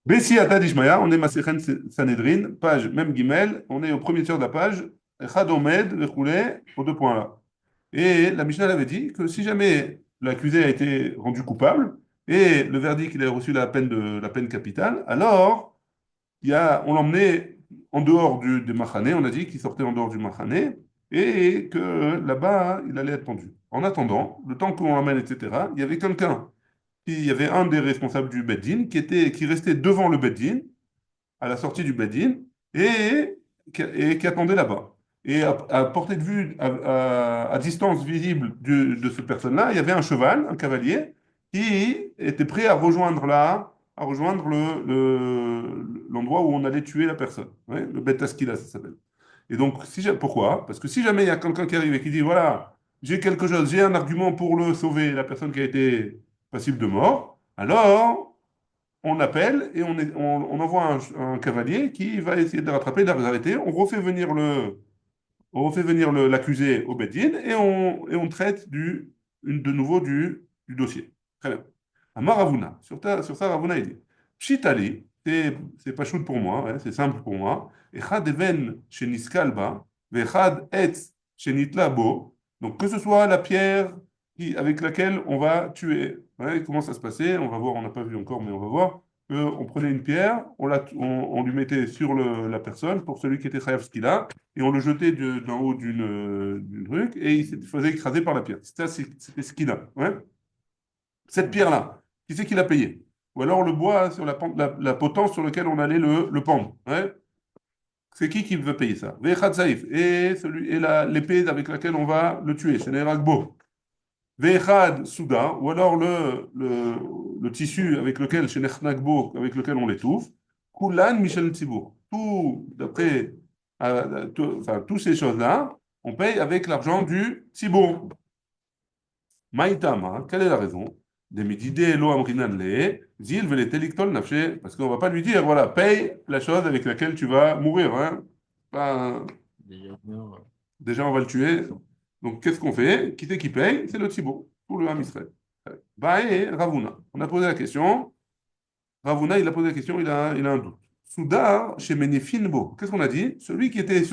Bessi Atadishmaya, on est Masechen Sanhedrin, page même Gimel, on est au premier tiers de la page, Echad Omed, Vechoulé, aux deux points là. Et la Mishnah avait dit que si jamais l'accusé a été rendu coupable et le verdict il a reçu la peine capitale, alors on l'emmenait en dehors du Machané, on a dit qu'il sortait en dehors du Machané et que là-bas il allait être pendu. En attendant, le temps qu'on l'emmène, etc., il y avait quelqu'un il y avait un des responsables du Beddin qui restait devant le Beddin, à la sortie du Beddin, et qui attendait là-bas. Et à portée de vue, à distance visible de cette personne-là, il y avait un cheval, un cavalier, qui était prêt à rejoindre l'endroit où on allait tuer la personne. Ouais, le Bet Askila, ça s'appelle. Et donc, pourquoi? Parce que si jamais il y a quelqu'un qui arrive et qui dit, voilà, j'ai quelque chose, j'ai un argument pour le sauver, la personne qui a été passible de mort, alors on appelle et on envoie un cavalier qui va essayer de le rattraper, de l'arrêter. On refait venir l'accusé au Beddin et on traite de nouveau du dossier. Très bien. Amar Ravuna, sur ça, Ravuna, il dit Pshitali, c'est pas shoot pour moi, ouais, c'est simple pour moi. Echad even sheniskalba, vechad etz shenitla bo. Donc, que ce soit la pierre avec laquelle on va tuer. Ouais, comment ça se passait? On va voir, on n'a pas vu encore, mais on va voir. On prenait une pierre, on lui mettait sur la personne, pour celui qui était Khayav Skila, et on le jetait d'en haut d'une truc et il se faisait écraser par la pierre. C'était ce qu'il a. Ouais. Cette pierre-là, qui c'est qui l'a payé? Ou alors le bois sur la potence sur laquelle on allait le pendre. Ouais. C'est qui veut payer ça? Ve'echad saïf. Et l'épée avec laquelle on va le tuer. C'est Neragbo. Ve'echad souda. Ou alors le tissu avec lequel, chez Nagbo, avec lequel on l'étouffe. Kulan Michel Tzibour. Tout, d'après enfin, toutes ces choses-là, on paye avec l'argent du Tzibour. Maïtama, quelle est la raison? Des mididé lo amrinan le, zil vele teliktol nafshe, parce qu'on va pas lui dire, voilà, paye la chose avec laquelle tu vas mourir. Hein. Pas- Déjà, non, Déjà, on va le tuer. Donc, qu'est-ce qu'on fait? Qui c'est qui paye? C'est le Tzibour, pour le Ham Israël. Bae Ravuna. On a posé la question. Ravuna, il a posé la question, il a un doute. Souda, chez Ménéfinbo. Qu'est-ce qu'on a dit? Celui qui était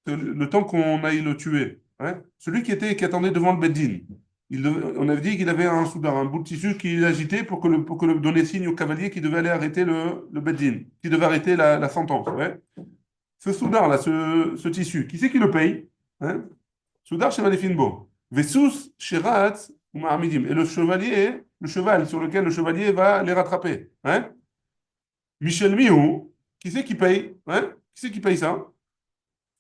le temps qu'on aille le tuer. Hein. Celui qui attendait devant le Beddin. On avait dit qu'il avait un soudar, un bout de tissu qu'il agitait pour que le donner signe au cavalier qui devait aller arrêter le Beddin, qui devait arrêter la sentence. Ouais. Ce soudar-là, ce tissu, qui c'est qui le paye? Hein. Soudar chez Manefinbo. Vessus Sheratz ou Mahamidim. Et le cheval sur lequel le chevalier va les rattraper. Hein. Michel Miou, qui c'est qui paye? Hein. Qui c'est qui paye ça?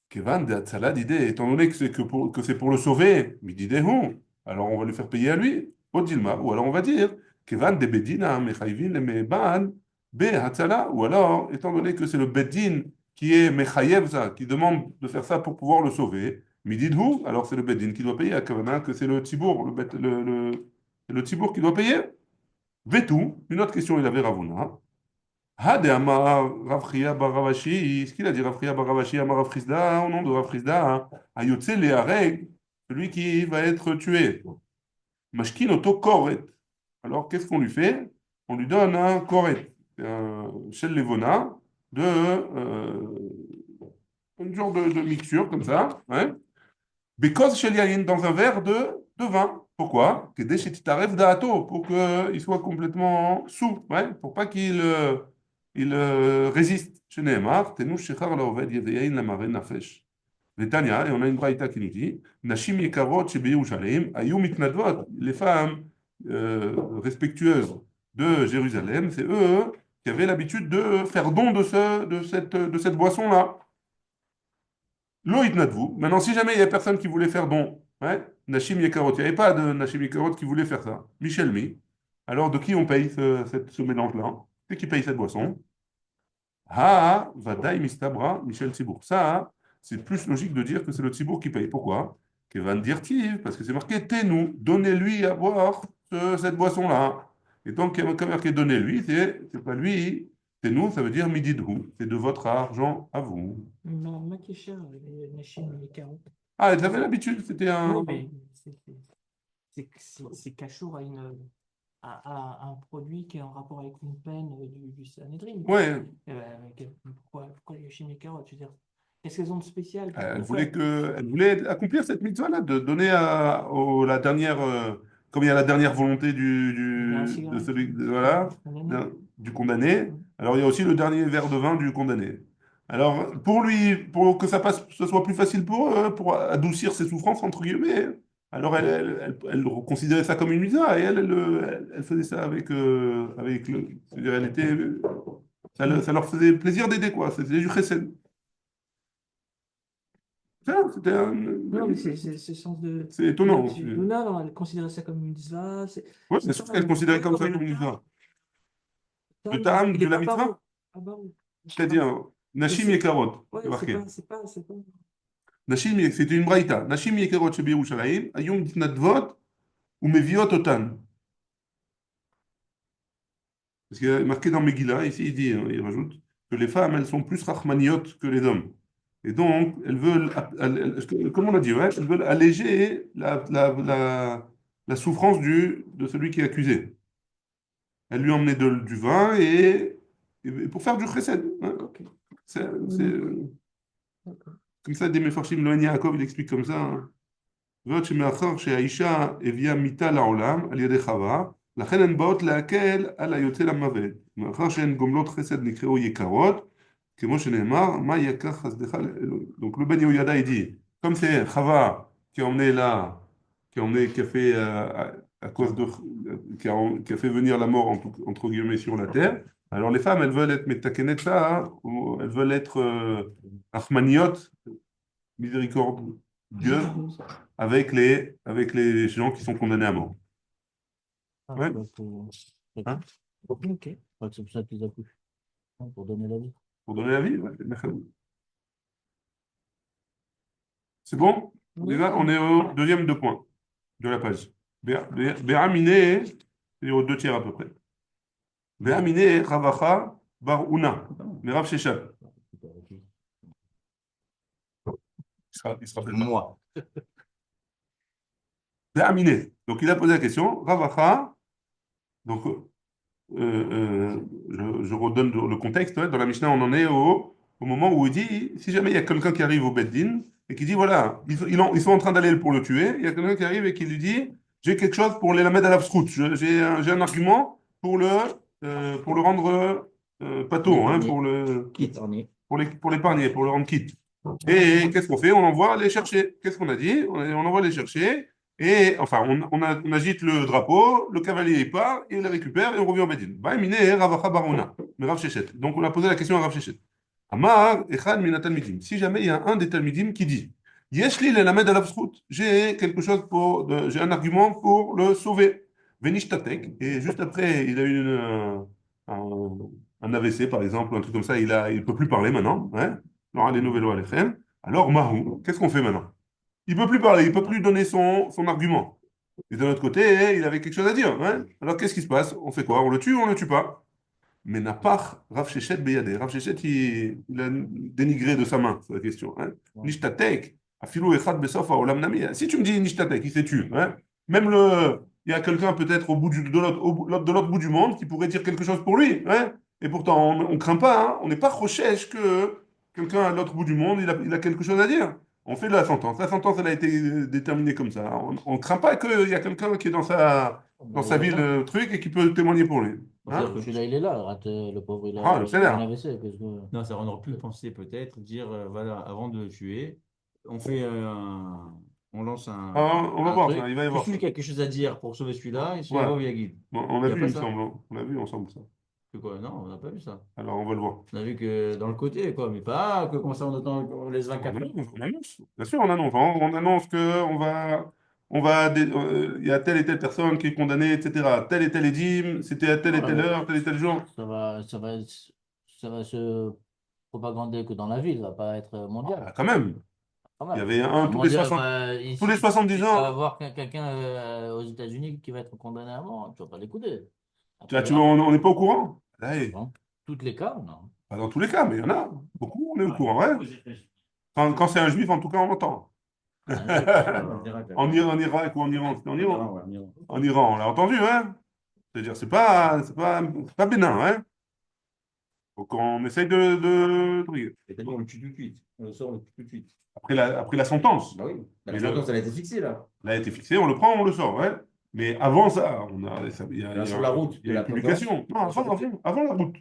Kevan de Hatzala d'idée, étant donné que c'est pour le sauver, mididehun, alors on va lui faire payer à lui, Odilma, ou alors on va dire, Kevan de Bedina, Mechaivin, le Meban, Be Hatzala, ou alors, étant donné que c'est le Bedin qui est Mechayev, ça, qui demande de faire ça pour pouvoir le sauver, mididhu, alors c'est le Bedin qui doit payer, à Kavana, que c'est le Tibour, le Tibour qui doit payer. Vetou, une autre question, il avait Ravuna. Ah, de Amar Rav Chia bar Ravashi, ce qu'il a dit Rav Chia bar Ravashi, Amar Rav Chizda, au nom de Rav Chizda, hein, Ayotze le Hareg, celui qui va être tué. Mashkin auto koret. Alors, qu'est-ce qu'on lui fait? On lui donne un koret, un shel levona, une genre de mixture comme ça, hein? Bekos shel yayin, dans un verre de vin. Pourquoi? Que dès t'arrêtes d'Ato, pour qu'il soit complètement sous, ouais? Pour pas qu'il résiste. Chez Nehemar, Tenu shechar laoved yedeyayin lamaren nafesh. Netanya, et on a une braïta qui nous dit, Nashim yekarot shebe Yerushalayim, ayu mitnadvot, les femmes respectueuses de Jérusalem, c'est eux qui avaient l'habitude de faire don de cette boisson-là. Lo itnadvu. Maintenant, si jamais il y a personne qui voulait faire don, ouais, Nashim Yekarot, il n'y avait pas de Nashim Yekarot qui voulait faire ça. Michel Mi. Alors, de qui on paye ce mélange-là? C'est qui paye cette boisson? Ah, Vadaï Mistabra, Michel Tzibour. Ça, c'est plus logique de dire que c'est le Tzibour qui paye. Pourquoi? Kevan Dirtiv, parce que c'est marqué Tenu, donnez-lui à boire cette boisson-là. Et donc, comme marqué donnez-lui, c'est pas lui, c'est nous, ça veut dire mididhu, c'est de votre argent à vous. ma question, les machines, les carreaux. Ah, ils avaient l'habitude, c'était Oui, un. mais c'est cachour à à un produit qui est en rapport avec une peine du Sanhédrin. Ouais, Pourquoi les chimiques carottes? Je veux dire, qu'est-ce qu'elles ont de spécial? Pourquoi? elle voulait accomplir cette mitzvah-là, de donner la dernière, comme il y a la dernière volonté La de cigarette, celui, voilà, condamné. du condamné. Alors il y a aussi le dernier verre de vin du condamné. Alors pour lui, pour que ça passe, ce soit plus facile pour eux, pour adoucir ses souffrances entre guillemets. Alors elle considérait ça comme une mitzvah et elle faisait ça avec le, c'est-à-dire, elle était, ça leur faisait plaisir d'aider quoi. C'était du chesed. C'était Non, mais c'est le sens de. c'est étonnant. Luna, non, elle considérait ça comme une mitzvah. Ouais, C'est c'est ça, sûr qu'elle considérait comme non, ça mais comme une mitzvah. le Le tam, ta'am il de est la pas mitzvah, barou. Pas barou. C'est pas- c'est-à-dire mais Nashim c'est. Yekarot, c'est Ouais, marqué. c'est pas. C'était une braïta. Nashim Yekarot chez Yerushalayim, Ayom Ditnatvot ou Meviot Otan. Parce qu'il y a marqué dans Megillah, ici il dit, hein, il rajoute, que les femmes, elles sont plus rachmaniotes que les hommes. Et donc, elles veulent, comme on l'a dit, ouais, elles veulent alléger la souffrance de celui qui est accusé. Elle lui emmenait du vin et pour faire du chesed, hein. Ok. C'est D'accord. comme ça, des Mefarshim, Lohen Yaakov, il explique comme ça, hein. ועוד שמאחר שהאישה הביאה מיתה לעולם על ידי חווה, לכן הן באות להקל על היוצא למוות. מאחר שהן גומלות חסד נקראו יקרות, כמו שנאמר, מה יקר חסדך לאלוהים. Donc le Ben Yehoyada, il dit, comme c'est Chava qui a emmené là, qui a fait, à cause de, qui a fait venir la mort, entre guillemets, sur la terre, alors les femmes, elles veulent être metakenet ça, hein, ou elles veulent être achmaniot, miséricordieuses, avec les gens qui sont condamnés à mort. Ah, Ouais. donc, Hein? ok. Ouais, c'est pour ça qu'ils accouchent. Hein, pour donner la vie. Pour donner la vie, ouais. C'est bon? Déjà, on est au deuxième deux points de la page. Béaminé, c'est-à-dire aux deux tiers à peu près. Béaminé, Ravacha, Bar Una, Merav Sheshat. Il sera peut-être Moi. Béaminé. Donc il a posé la question. Ravacha, donc je redonne le contexte. Ouais. Dans la Mishnah, on en est au moment où il dit, si jamais il y a quelqu'un qui arrive au Beddin et qui dit, voilà, ils sont en train d'aller pour le tuer, il y a quelqu'un qui arrive et qui lui dit, j'ai quelque chose pour les lamed à la fsrout. J'ai un argument pour le rendre pato, hein, Quitte en est. pour l'épargner, pour le rendre quitte. Et qu'est-ce qu'on fait? On envoie les chercher. Qu'est-ce qu'on a dit? On envoie les chercher. Et enfin, on agite le drapeau, le cavalier il part, il le récupère et on revient au Bedin. Mais Rav Shechet. Donc on a posé la question à Rav Shechet. Amar, Echad Mina Talmidim. Si jamais il y a un des Talmidim qui dit Yeshli le lamed alav zchut, j'ai quelque chose j'ai un argument pour le sauver. Venishtatek. Et juste après, il a eu un, un AVC par exemple, un truc comme ça, il peut plus parler maintenant. Hein? Alors, les nouvelles alechem. Alors, Mahou, qu'est-ce qu'on fait maintenant? Il peut plus parler, il peut plus donner son argument. Et de l'autre côté, il avait quelque chose à dire. Hein. Alors, qu'est-ce qui se passe? On fait quoi? On le tue ou on le tue pas? Mais n'a pas Rav Shechet Beyadeh. Rav Shechet, il a dénigré de sa main sur la question. Hein. Nishtatek, afilou echad besof haolam nami. Si tu me dis Nishtatek, il s'est tué. Hein. Même il y a quelqu'un peut-être de l'autre bout du monde qui pourrait dire quelque chose pour lui. Hein. Et pourtant, on ne craint pas, hein. On n'est pas rochèche que quelqu'un à l'autre bout du monde, il a quelque chose à dire. On fait de la sentence. La sentence, elle a été déterminée comme ça. On ne craint pas qu'il y a quelqu'un qui est dans sa ville, truc, et qui peut témoigner pour lui. Hein. Celui-là, il est là. Le pauvre, il Ah, le a salaire. un AVC. Non, ça, on aurait pu penser peut-être, dire, voilà, avant de le tuer, on fait on lance Ah, on va un voir truc. ça, il va y Si avoir ça. celui qui a quelque chose à dire pour sauver celui-là, il se Ouais. va via guide. Bon, on a Y a vu, pas il me ça? semble. On l'a vu ensemble, ça. Que quoi? Non, on n'a pas vu ça. Alors, on va le voir. On a vu que dans le côté, quoi, mais pas que comme ça on laisse 24 heures. On annonce. Bien sûr, on annonce. On annonce que il y a telle et telle personne qui est condamnée, etc. Tel et tel édime, c'était à telle et telle heure, tel et tel jour. Ça va se propagander que dans la ville, ça va pas être Ah, mondial. quand même. Quand Il y même. avait un tous les Mondial, 60, ici, tous les 70 tu vas ans. voir quelqu'un aux États-Unis qui va être condamné à mort, tu vas pas l'écouter. On n'est pas au courant. Allez, Dans tous les cas, non. pas dans tous les cas, mais il y en a. Beaucoup, on est au courant. Ouais. Quand c'est un juif, en tout cas, on l'entend. En Irak ou en Iran? C'était en Iran. En Iran, on l'a entendu, hein? C'est-à-dire, c'est pas bénin, hein. Donc, on essaye de briller. C'est-à-dire, on le tue tout de suite. On le sort, on le tue tout de suite. Après la sentence. Bah oui. Bah, Mais la sentence, elle a été fixée, là. elle a été fixée, on le prend, on le sort, ouais. Mais avant ça, il y a, Là, sur la route il y de a la une publication. Non, Sur le côté. avant la route.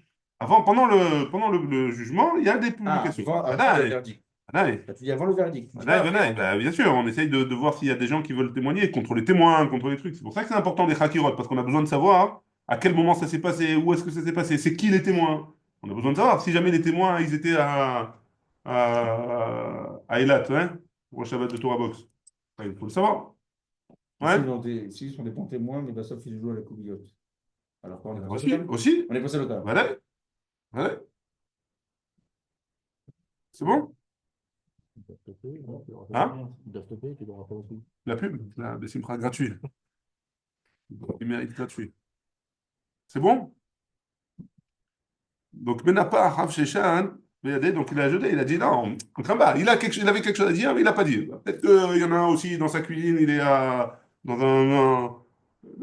Pendant le jugement, il y a des publications. Avant le verdict. Voilà, Bah, tu dis avant le verdict. Tu dis voilà, pas voilà, après. bah, bien sûr, on essaye de voir s'il y a des gens qui veulent témoigner contre les témoins, contre les trucs. C'est pour ça que c'est important des khakirot, parce qu'on a besoin de savoir à quel moment ça s'est passé, où est-ce que ça s'est passé, c'est qui les témoins. On a besoin de savoir si jamais les témoins, ils étaient à Eilat, hein, pour le Shabbat de Torah Box. Ouais, il faut le savoir. Ouais, S'ils sont des bons témoins, mais bah, sauf qu'ils jouent à la coubiote. Alors qu'on est passé aussi, au local. aussi. On est passé au local. Voilà, voilà. C'est bon? Ils doivent stopper, non, tu dois Hein? stopper. Ils doivent stopper, tu dois faire aussi. La pub, la Bessimra gratuit. Il mérite gratuit. C'est bon? Donc, Menapa, Rav Sheshan, regardez, donc il a jeté, il a dit non, Kramba, il avait quelque chose à dire, mais il n'a pas dit. Peut-être qu'il y en a un aussi dans sa cuisine, il est dans dans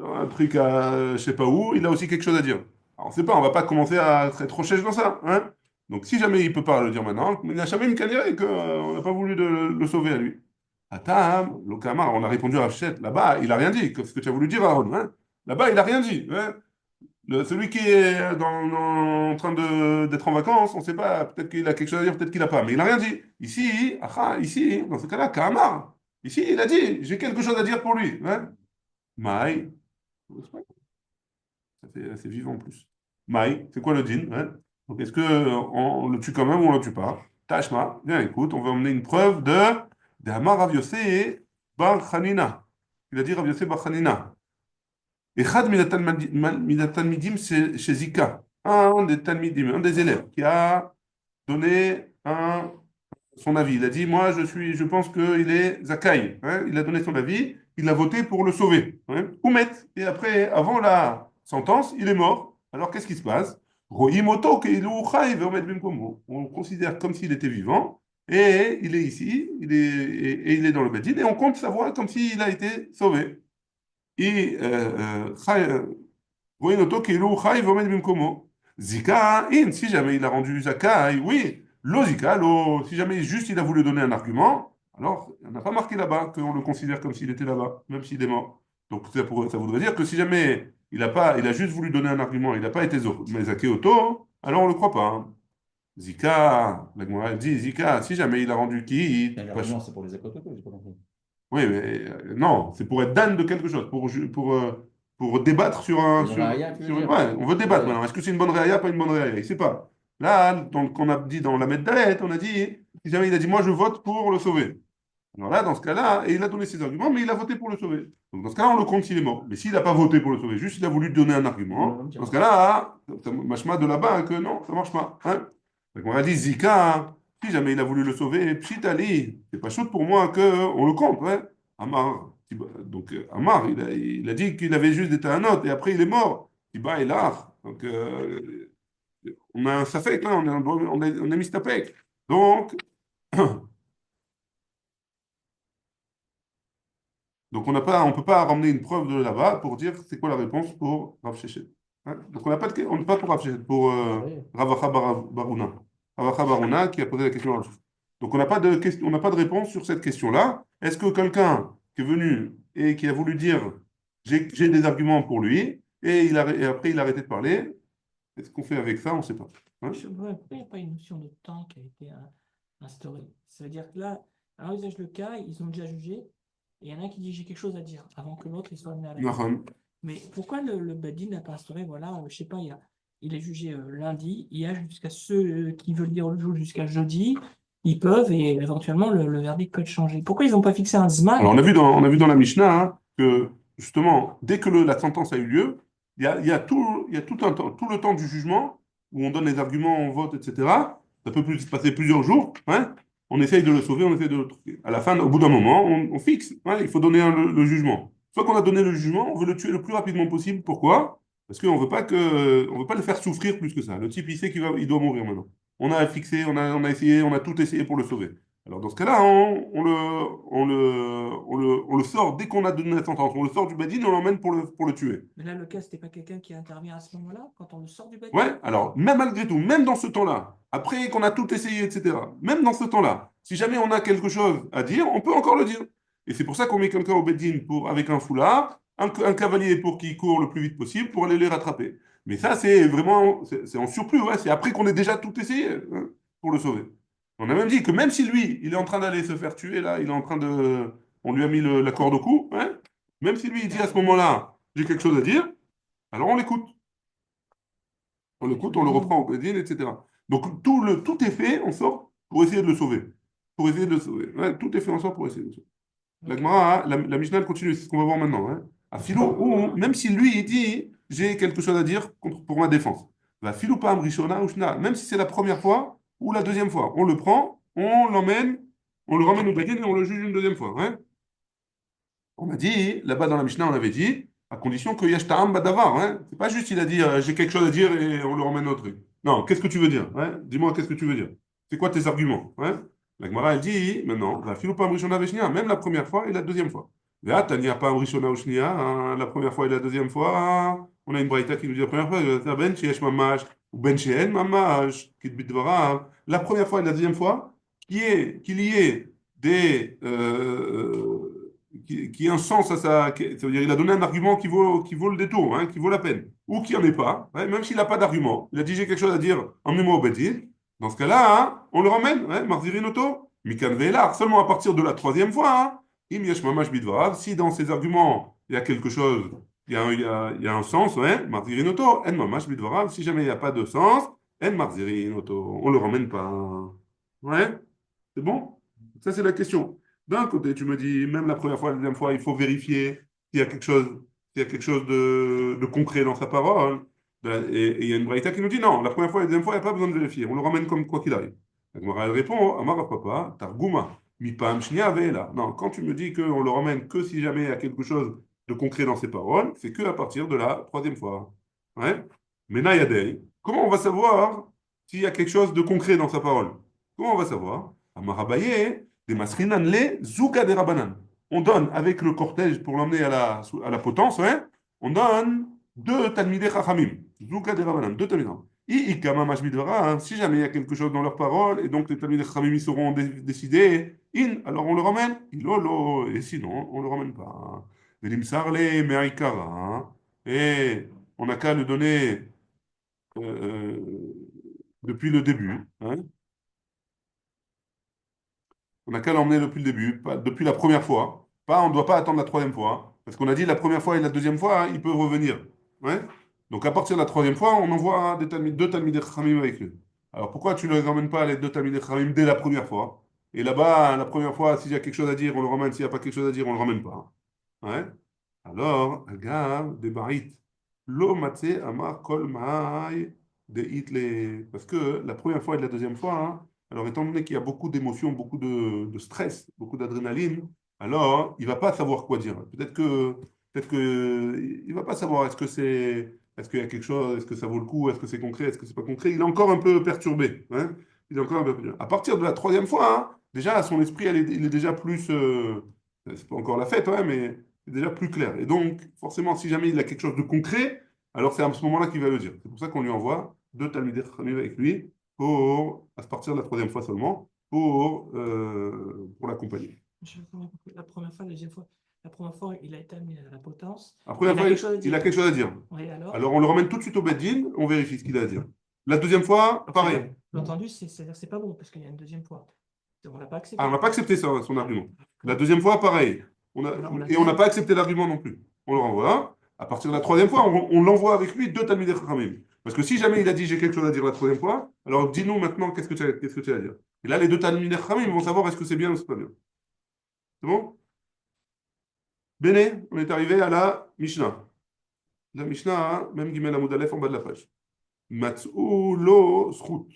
un truc à je sais pas où, il a aussi quelque chose à dire. Alors, on ne sait pas, on va pas commencer à être trop chèche dans ça. Hein? Donc, si jamais il ne peut pas le dire maintenant, il n'a jamais une et qu'on n'a pas voulu le sauver à lui. Attends, Lokama, on a répondu à Hachette, là-bas, il n'a rien dit, ce que tu as voulu dire, Aaron. Hein? Là-bas, il n'a rien dit. Hein? Celui qui est en train d'être en vacances, on ne sait pas, peut-être qu'il a quelque chose à dire, peut-être qu'il n'a pas, mais il n'a rien dit. Ici, dans ce cas-là, Kamar, ici, il a dit, j'ai quelque chose à dire pour lui. Hein? Maï, c'est vivant en plus. Maï, c'est quoi le din? Hein? Donc, est-ce qu'on le tue quand même ou on ne le tue pas? Tashma, viens, écoute, on va emmener une preuve de Hamar Rav Yossé Bar Hanina. Il a dit Rav Yossé Bar Hanina. Echad Midatalmidim chez Zika, un des Talmidim, un des élèves, qui a donné son avis. Il a dit, moi, je pense qu'il est Zakaï. Hein. Il a donné son avis, il a voté pour le sauver. Hein. Oumet. Et après, avant la sentence, il est mort. Alors, qu'est-ce qui se passe? Rohimoto keilu chai ve'omed bimkomo. On le considère comme s'il était vivant, et il est ici, et il est dans le Bedin, et on compte sa voix comme s'il a été sauvé. Et רואים אותו כאילו הוא חי ועומד במקומו. Zika, si jamais il a rendu Zakai, oui, lo Zika, si jamais juste il a voulu donner un argument, alors on n'a pas marqué là-bas qu'on le considère comme s'il était là-bas, même s'il est mort. Donc ça voudrait dire que si jamais il a juste voulu donner un argument, il n'a pas été Zaké Oto, alors on ne le croit pas. Hein. Zika, la Gemara elle dit Zika, si jamais il a rendu qui, L'argument, c'est pour les écototos, j'ai pas compris. oui, mais non, c'est pour être dan de quelque chose, pour débattre sur un. Une raïa, tu veux dire? Ouais, on veut débattre Ouais. maintenant. Est-ce que c'est une bonne réa, pas une bonne réa? Il ne sait pas. Là, donc, on a dit dans la Dalet, on a dit, si jamais il a dit, moi je vote pour le sauver. Alors là, dans ce cas-là, et il a donné ses arguments, mais il a voté pour le sauver. Donc dans ce cas-là, on le compte s'il est mort. Mais s'il n'a pas voté pour le sauver, juste il a voulu donner un argument, dans ce cas-là, machma de là-bas, hein, que non, ça marche pas. Hein. Donc on a dit Zika, hein, si jamais il a voulu le sauver, Pshitali, c'est pas chaud pour moi qu'on le compte. Ouais. Amar, donc Amar, il a dit qu'il avait juste été un autre, et après il est mort. Tiba est là. Donc on a un safek là, on est mistapek. Donc, donc on peut pas ramener une preuve de là-bas pour dire c'est quoi la réponse pour Rav Shechet. Hein. Donc on n'est pas pour Rav Shechet, pour Oui. Ravacha Baruna. Ravacha Baruna qui a posé la question à Rav Shechet. Donc on n'a pas de question, on n'a pas de réponse sur cette question-là. Est-ce que quelqu'un qui est venu et qui a voulu dire j'ai des arguments pour lui et après il a arrêté de parler, qu'est-ce qu'on fait avec ça? On ne sait pas. Hein. Pourquoi il n'y a pas une notion de temps qui a été instaurée? Ça veut dire que là, à un usage le cas, ils ont déjà jugé, et il y en a un qui dit j'ai quelque chose à dire avant que l'autre il soit amené à la Nahon. Mais pourquoi le Badin n'a pas instauré, voilà, je sais pas, il est jugé lundi, il y a jusqu'à ceux qui veulent dire le jour jusqu'à jeudi, ils peuvent, et éventuellement le verdict peut être changé. Pourquoi ils n'ont pas fixé un Zman? Alors on a vu dans la Mishnah hein, que justement, dès que la sentence a eu lieu, il y a tout un temps, tout le temps du jugement où on donne les arguments, on vote, etc. Ça peut se passer plusieurs jours. Hein, on essaye de le sauver, on essaye de le truquer. À la fin, au bout d'un moment, on fixe. Hein, il faut donner le jugement. Soit qu'on a donné le jugement, on veut le tuer le plus rapidement possible. Pourquoi? Parce qu'on on veut pas le faire souffrir plus que ça. Le type, il sait il doit mourir maintenant. On a fixé, on a essayé, on a tout essayé pour le sauver. Alors dans ce cas-là, on le sort dès qu'on a donné la sentence. On le sort du Bedin et on l'emmène pour le tuer. Mais là, le cas, c'était pas quelqu'un qui intervient à ce moment-là, quand on le sort du bâtiment. Ouais, alors même malgré tout, même dans ce temps-là, après qu'on a tout essayé, etc., même dans ce temps-là, si jamais on a quelque chose à dire, on peut encore le dire. Et c'est pour ça qu'on met quelqu'un au Bedin avec un foulard, un cavalier pour qu'il court le plus vite possible pour aller les rattraper. Mais ça, c'est vraiment, c'est en surplus, ouais, c'est après qu'on ait déjà tout essayé hein, pour le sauver. On a même dit que même si lui, il est en train d'aller se faire tuer, là, il est en train de. On lui a mis la corde au cou, hein, même si lui, il dit à ce moment-là, j'ai quelque chose à dire, alors on l'écoute. On l'écoute, on le reprend au Bédine, etc. Donc tout est fait en sorte pour essayer de le sauver. Pour essayer de le sauver. Ouais, tout est fait en sorte pour essayer de le sauver. La Ok. Gemara, hein, la Mishnah elle continue, c'est ce qu'on va voir maintenant. Hein. À Philo, même si lui, il dit, j'ai quelque chose à dire pour ma défense. Va Philo Pam Rishona ou Shna, même si c'est la première fois ou la deuxième fois. On le prend, on l'emmène, on le ramène au Bédine et on le juge une deuxième fois. Hein. On a dit, là-bas dans la Mishnah, on avait dit, à condition que Yashta'am Badavar. Hein. C'est pas juste, il a dit, j'ai quelque chose à dire et on le ramène au truc. Non, qu'est-ce que tu veux dire hein. Dis-moi, qu'est-ce que tu veux dire c'est quoi tes arguments hein. La Gemara, elle dit, maintenant, la Philou Rishona Veshnia, même la première fois et la deuxième fois. Là, Tania Pam Rishona Veshnia, hein, la première fois et la deuxième fois, on a une braïta qui nous dit la première fois, Ben Sheesh Mamash, ou Ben Sheen Mamash, Kit Bidvarav. La première fois et la deuxième fois, qu'il y ait des, qui ait un sens à ça, ça veut dire il a donné un argument qui vaut le détour, hein, qui vaut la peine, ou qui n'en est pas, hein, même s'il n'a pas d'argument, il a dit j'ai quelque chose à dire, emmenez-moi au bêtise, dans ce cas-là, hein, on le ramène, hein, Marzirinoto, Mikan Velar, seulement à partir de la troisième fois, hein, Im Yesh Mamash Bidvarav, si dans ses arguments il y a quelque chose, il y a un sens, ouais, Marzirinoto, En Mamash Bidvarav, si jamais il n'y a pas de sens, En Marzirinoto, on ne le ramène pas. Ouais, c'est bon? Ça, c'est la question. D'un côté, tu me dis, même la première fois, la deuxième fois, il faut vérifier s'il y a quelque chose de concret dans sa parole. Et il y a une braïta qui nous dit non, la première fois et la deuxième fois, il n'y a pas besoin de vérifier. On le ramène comme quoi qu'il arrive. La Gemara, elle répond, Amar Papa, Targuma, Mipam Shnia Veela. Non, quand tu me dis qu'on le ramène que si jamais il y a quelque chose de concret dans ses paroles, c'est que à partir de la troisième fois. Ouais? Mais Nayadei, comment on va savoir s'il y a quelque chose de concret dans sa parole? Comment on va savoir? Amarabaye, des masrinan le zouka des rabanan. On donne avec le cortège pour l'emmener à la potence, ouais, on donne deux talmidei chachamim. Zouka des rabanan, deux talmidei. Ikama mashmidvara, hein, si jamais il y a quelque chose dans leurs paroles, et donc les talmidei chachamim ils seront décidés, alors on le ramène, ilolo, et sinon on le ramène pas. Velimsar le me'aikara, hein. Et on n'a qu'à le donner depuis le début. Hein. On n'a qu'à l'emmener depuis le début, depuis la première fois. On ne doit pas attendre la troisième fois. Hein. Parce qu'on a dit la première fois et la deuxième fois, hein, ils peuvent revenir. Ouais. Donc à partir de la troisième fois, on envoie deux Talmidei Chachamim avec eux. Alors pourquoi tu ne les emmènes pas les deux Talmidei Chachamim dès la première fois? Et là-bas, la première fois, s'il y a quelque chose à dire, on le ramène. S'il n'y a pas quelque chose à dire, on ne le ramène pas. Ouais. Alors, regarde, des barit. Lo matse amar kol maay de hitle. Parce que la première fois et la deuxième fois, hein, alors étant donné qu'il y a beaucoup d'émotions, beaucoup de stress, beaucoup d'adrénaline, alors il va pas savoir quoi dire. Peut-être que, il va pas savoir est-ce qu'il y a quelque chose, est-ce que ça vaut le coup, est-ce que c'est concret, est-ce que c'est pas concret. Il est encore un peu perturbé. Hein. Il est encore un peu perturbé. À partir de la troisième fois, hein, déjà son esprit, il est déjà plus, c'est pas encore la fête, ouais, mais c'est déjà plus clair. Et donc, forcément, si jamais il a quelque chose de concret, alors c'est à ce moment-là qu'il va le dire. C'est pour ça qu'on lui envoie deux Talmidei Chachamim avec lui, à partir de la troisième fois seulement, pour l'accompagner. Je n'ai pas compris. La première fois, la deuxième fois. La première fois, il a été amené à la potence. La première Il a fois, quelque chose à il dire. a quelque chose à dire. Oui, alors? Alors on le ramène tout de suite au Beddin, on vérifie ce qu'il a à dire. La deuxième fois, pareil. J'ai entendu, c'est-à-dire c'est pas bon parce qu'il y a une deuxième fois. On l'a pas accepté. Ah, on n'a pas accepté son argument. La deuxième fois, pareil. Et on n'a pas accepté l'argument non plus. On le renvoie. À partir de la troisième fois, on l'envoie avec lui deux Talmidei Chachamim. Parce que si jamais il a dit j'ai quelque chose à dire la troisième fois, alors dis-nous maintenant qu'est-ce que tu as à dire. Et là, les deux Talmidei Chachamim vont savoir est-ce que c'est bien ou c'est pas bien. C'est bon? Béné, on est arrivé à la Mishnah. La Mishnah, hein, même Gimel Amud Aleph en bas de la page. Matz'u lo zchut.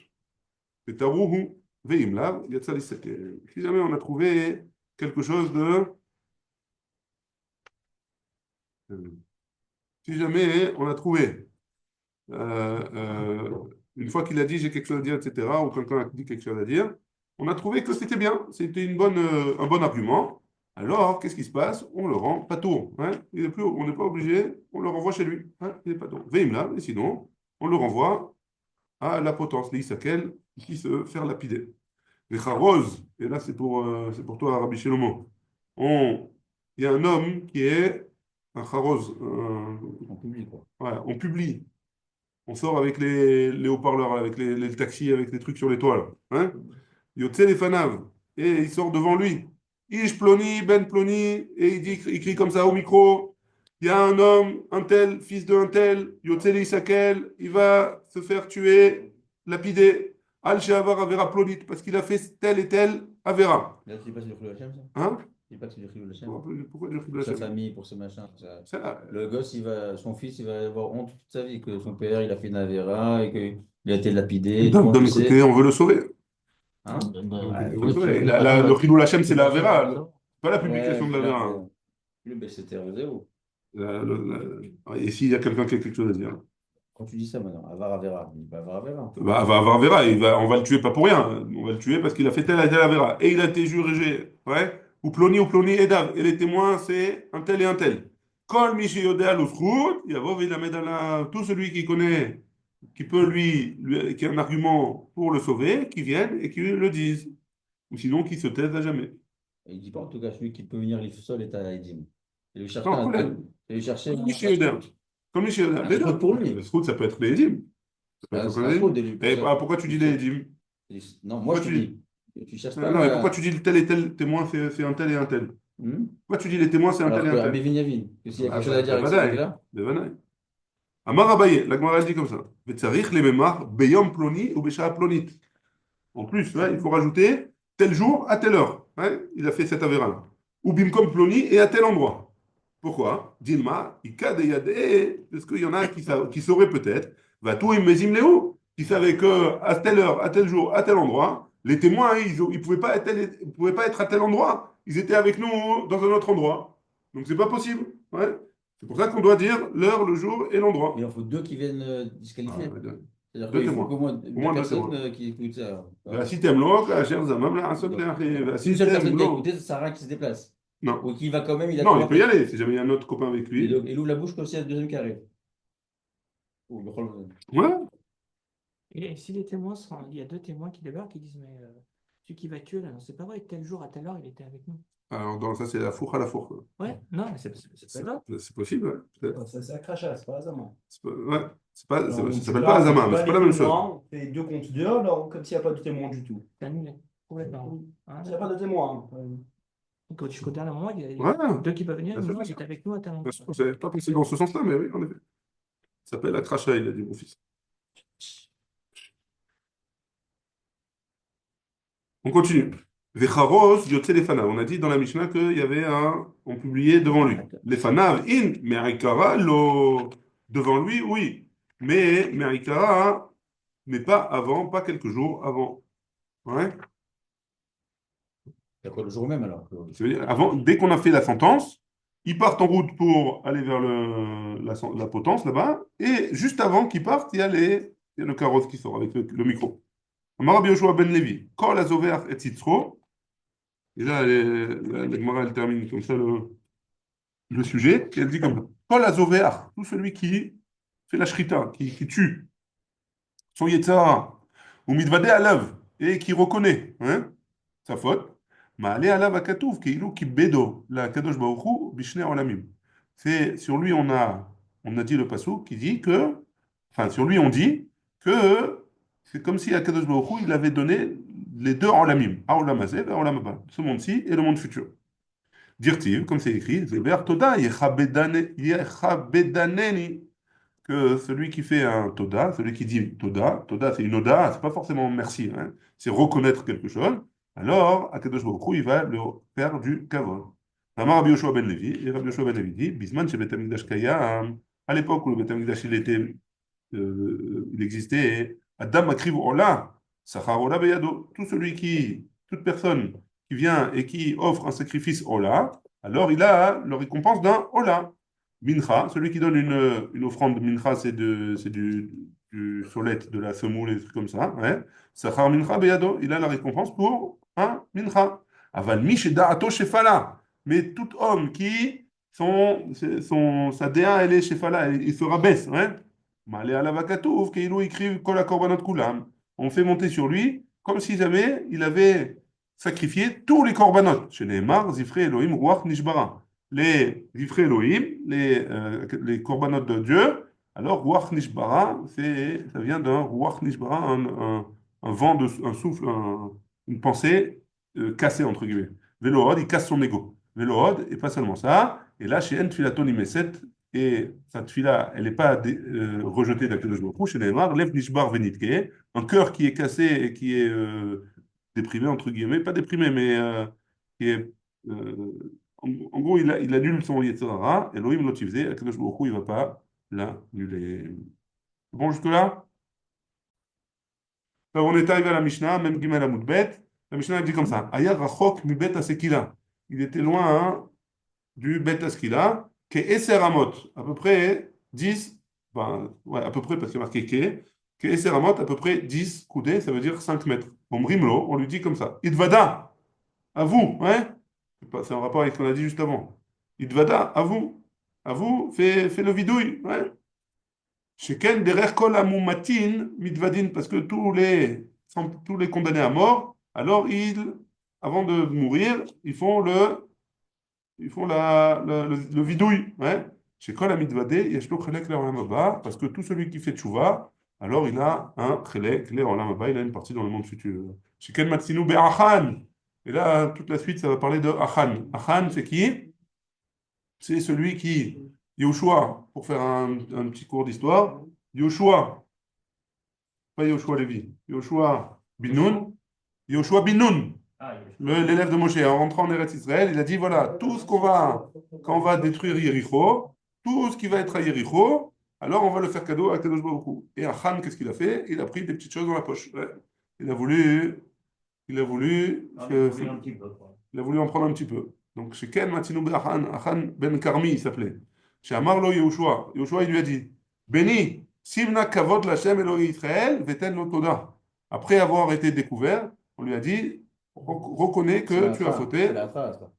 Vetaruhu ve'im lav yatsa lisaker. Si jamais on a trouvé quelque chose de. Si jamais on a trouvé, une fois qu'il a dit j'ai quelque chose à dire, etc., ou quelqu'un a dit quelque chose à dire, On a trouvé que c'était bien, c'était un bon argument. Alors, qu'est-ce qui se passe? On le rend pas tour. Hein? On n'est pas obligé, on le renvoie chez lui. Hein? Il n'est pas tour. Veimla, et sinon, on le renvoie à la potence, l'Isakel, qui se faire lapider. Les Rose, et là c'est pour toi, Rabbi Shlomo. Il y a un homme qui est un Kharoz, En public, quoi. ouais, on publie, on sort avec les haut-parleurs, avec les taxis, avec les trucs sur les toits. Là, hein? Yotze les fanav, et il sort devant lui. Ish ploni, ben ploni, et il crie comme ça au micro. Il y a un homme, un tel, fils d'un tel, Yotze l'Isakel, il va se faire tuer, lapider. Al She'avar Avera Plonit, parce qu'il a fait tel et tel Avera. Là, tu dis pas que c'est du Khilul Hashem, ça? Hein? Tu dis pas que c'est du Khilul Hashem? Pourquoi dire Pour sa famille, pour ce machin, tout ça. ça, Le gosse, son fils, il va avoir honte toute sa vie que son père, il a fait une Avera et qu'il a été lapidé. Tout le monde d'un le côté, sait. on veut le sauver. Hein? On veut Oui, le sauver. tu- attends, Le Chilul Hashem, c'est la tu- Avera, pas la Ouais, publication de la Avera. Hein. c'était zéro. Et s'il y a quelqu'un qui a quelque chose à dire? Quand tu dis ça maintenant, Avara Vera, il dit pas Avara Vera. Va avoir Avera, on va le tuer pas pour rien. On va le tuer parce qu'il a fait tel et tel Avera. Et il a été juré, ouais, ou Ploni et Dav. Et les témoins, c'est un tel et un tel. Kol Michi Yodea Lufrut, Yavov il tout celui qui connaît, qui peut qui a un argument pour le sauver, qui vienne et qui le dise. Ou sinon, qui se taise à jamais. Et il dit pas en tout cas celui qui peut venir l'Ifsol est à Edim. Et lui chercher Non, un problème. et lui chercher Comme Michi Yodea. Comme Michi Yodea. Un Les deux. truc pour lui. Le Srout, ça peut être les Edim. Ça peut être C'est les un Edim. faute de lui. Et pourquoi tu dis les Edim? Non, moi Pourquoi je te tu dis. Tu cherches pas Non, mais pourquoi tu dis tel et tel témoin, c'est un tel et un tel? Pourquoi tu dis les témoins, c'est un Alors tel et que un Rabbi tel? Vinyavin, que s'il y a Ah, quelque chose à dire avec ce Bevadaï, mec-là, Bevadaï. Amar Abaye, la Gemara elle dit comme ça. Vetzarich le memar beyom ploni ou beshaa plonit. En plus, ouais, il faut rajouter tel jour à telle heure. Ouais, il a fait cette avéra-là. Ou bimkom ploni et à tel endroit. Pourquoi? Dilma, ikade yade, parce qu'il y en a qui sauraient peut-être, va tout immesim léo, qui savaient que à telle heure, à tel jour, à tel endroit, les témoins, ils pouvaient pas être, ils pouvaient pas être à tel endroit. Ils étaient avec nous dans un autre endroit. Donc c'est pas possible. Ouais. C'est pour ça qu'on doit dire l'heure, le jour et l'endroit. il en faut deux qui viennent Ah, disqualifier. ouais, C'est-à-dire deux qu'il faut témoins. qu'au moins Au deux moins deux personnes témoins. qui écoutent ça. Vassitem lo, kasher zamam la asok le'achi. Une seule Vassitem personne qui a lo. écouté, ça sert à rien qu'il se déplace. Non. Ou qui va quand même, il Non, attend il peut y aller. Si jamais il y a un autre copain avec Et lui. donc, il ouvre la bouche comme s'il y a le deuxième qui arrive. Ou le rôle- Ouais. Et si les témoins sont, il y a deux témoins qui débarquent, qui disent, mais celui qui va tuer, là, non, c'est pas vrai, tel jour, à telle heure, il était avec nous. Alors, ça, c'est la fourche à la fourche. Ouais, non, mais c'est pas grave. C'est possible, ouais. Peut-être. C'est un crachat, c'est pas Azama. Ouais. Alors, Ça tu s'appelle vas- pas Azama, tu mais vas c'est pas les la même chose. témoins, on fait 2 contre 2, alors comme s'il n'y a pas de témoin du tout. C'est annulé, complètement. Hein, S'il n'y a pas de témoin. donc, jusqu'au dernier moment, il y a Ouais. deux qui peuvent venir, Bien sûr, nous, bien il sûr. est avec nous à tel endroit. Je n'avais pas pensé dans ce sens-là, mais oui, en effet. Ça s'appelle la crachat, il a dit mon fils. On continue. Vecharos, Yotze Lefanav. On a dit dans la Mishnah qu'il y avait on publiait devant lui. Lefanav, in, Merikara, lo. Devant lui, oui. Mais Merikara, mais pas avant, pas quelques jours avant. Ouais. C'est quoi le jour même alors? Ça veut dire, avant, dès qu'on a fait la sentence, ils partent en route pour aller vers la potence là-bas. Et juste avant qu'ils partent, il y a le carrosse qui sort avec le micro. Amar Rabbi Yoshua ben Levi, Kol azover et tzitro. Et là, la Gemara, elle termine comme ça le sujet. Et elle dit comme ça. Kol azover, tout celui qui fait la shrita, qui tue son yetzara, ou mitvade alav, et qui reconnaît sa faute. Ma'ale alav akatouv, keilu ki bedo, la kadosh baruch hu, bishne olamim. C'est sur lui on a dit le passou qui dit que, enfin sur lui on dit que c'est comme si Akadosh Baruch Hu, il avait donné les deux olamim, Haolam hazeh et Haolam haba, ce monde-ci et le monde futur. Dirtiv, comme c'est écrit, Zeber Toda yechabedaneni, que celui qui fait un Toda, celui qui dit Toda, Toda c'est une Oda, c'est pas forcément merci, c'est reconnaître quelque chose, alors Akadosh Baruch Hu, il va le faire du kavod. Amar Rabbi Yoshua ben Levi, et Rabbi Yoshua ben Levi dit, Bisman chez Beth Amikdash Kayam, à l'époque où le Beth Amikdash il existait, et Adam Akriv Ola, Sachar Ola Beyado, toute personne qui vient et qui offre un sacrifice Ola, alors il a la récompense d'un Ola. Mincha, celui qui donne une offrande de mincha, c'est du solette, de la semoule, et des trucs comme ça. Ouais. Sachar mincha beyado, il a la récompense pour un mincha. Aval mish da'ato shefala. Mais tout homme qui, sa déa, elle est shefala, il se rabaisse. Ouais. Malé alav hakatuv, keilou écrit kol hakorbanot kulam. On fait monter sur lui comme si jamais il avait sacrifié tous les korbanot. Chez les Mar, Zifre Elohim, Ruach Nishbara les Zifrei Elohim, les corbanotes de Dieu, alors Ruach Nishbara, ça vient d'un Ruach Nishbara, un vent, un souffle, une pensée cassée, entre guillemets. Vélohod, il casse son ego. Vélohod, et pas seulement ça, et là, chez En Tfilaton Imeset, et sa tfila, elle n'est pas rejetée d'Akadosh Baruch Hu, chez Neymar, Lev Nishbar Venitke, un cœur qui est cassé et qui est déprimé, entre guillemets, pas déprimé, mais qui est en gros, il annule son Yetzirara, Elohim l'otivzé, Akadosh Baruch Hu, il ne va pas l'annuler. Bon, jusque-là? Alors, on est arrivé à la Mishnah, même Gimel Amoudbet. La Mishnah elle dit comme ça Ayar Rachok mi Bet Asekila. Il était loin hein, du Bet Asekila, qui est Eser Amot, à peu près 10, ben, ouais, à peu près, parce qu'il y a marqué qui est Eser Amot, à peu près 10 coudées, ça veut dire 5 mètres. Bon, Rimlo, on lui dit comme ça Idvada, à vous, hein? C'est en rapport avec ce qu'on a dit juste avant. Idvada, à vous, fais le vidouille. Ouais. Sheken derer kol amumatin mitvadin, parce que tous les condamnés à mort, alors avant de mourir, ils font le vidouille. Ouais. Chez kol amitvadé, yeshlo chelek le olam haba, parce que tout celui qui fait tchouva, alors il a un chelek le olam haba, il a une partie dans le monde futur. Sheken matzinu be'achan. Et là, toute la suite, ça va parler de Achan. Achan, c'est qui? C'est celui qui, Yoshua, pour faire un petit cours d'histoire, Yoshua, pas Yoshua Lévi, Yoshua Binoun, Yoshua Binoun, l'élève de Moshe, en rentrant en Eretz Israël, il a dit voilà, tout ce quand on va détruire Yericho, tout ce qui va être à Yericho, alors on va le faire cadeau à Kadosh Baruch Hu. Et Achan, qu'est-ce qu'il a fait? Il a pris des petites choses dans la poche. Ouais. Il a voulu il a voulu en prendre un petit peu. Donc, chez Ken Matinu Achan ben Karmi, il s'appelait. Chez Amarlo Yehoshua, Yehoshua, il lui a dit Béni, Simna Kavod Lachem Elohim Israël, Veten Lotoda. Après avoir été découvert, on lui a dit reconnais que tu as fauté. C'est la phrase, ça.